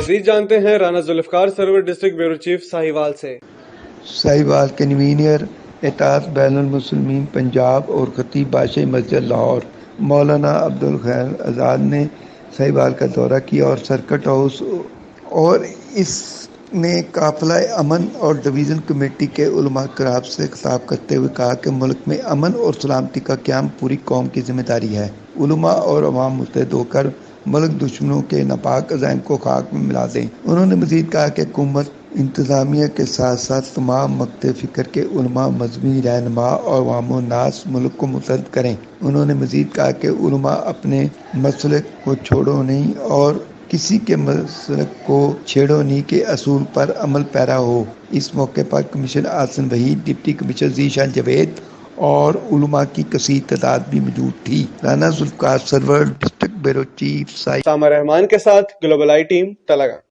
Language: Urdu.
مزید جانتے ہیں رانا ذوالفقار سرور ڈسٹرکٹ بیورو چیف ساہیوال سے۔ ساہیوال کے کنوینر اطاعت بین المسلمین پنجاب اور خطیب بادشاہی مسجد لاہور مولانا عبدالخیر آزاد نے ساہیوال کا دورہ کیا اور سرکٹ ہاؤس اور اس نے قافلہ امن اور ڈویژن کمیٹی کے علماء کرام سے خطاب کرتے ہوئے کہا کہ ملک میں امن اور سلامتی کا قیام پوری قوم کی ذمہ داری ہے۔ علماء اور عوام متحد ہو کر ملک دشمنوں کے ناپاک عزائم کو خاک میں ملا دیں۔ انہوں نے مزید کہا کہ حکومت انتظامیہ کے ساتھ ساتھ تمام مکتب فکر کے علماء، مذہبی رہنما اور عوام الناس ملک کو متحد کریں۔ انہوں نے مزید کہا کہ علماء اپنے مسلک کو چھوڑو نہیں اور کسی کے مسلک کو چھیڑو نہیں کے اصول پر عمل پیرا ہو۔ اس موقع پر کمشنر احسن وحید، ڈپٹی کمشنر ذیشان جاوید اور علماء کی کثیر تعداد بھی موجود تھی۔ رانا ذوالفقار سرور ڈسٹرکٹ بیورو چیف سامر رحمان کے ساتھ گلوبل آئی ٹیم تلنگانہ۔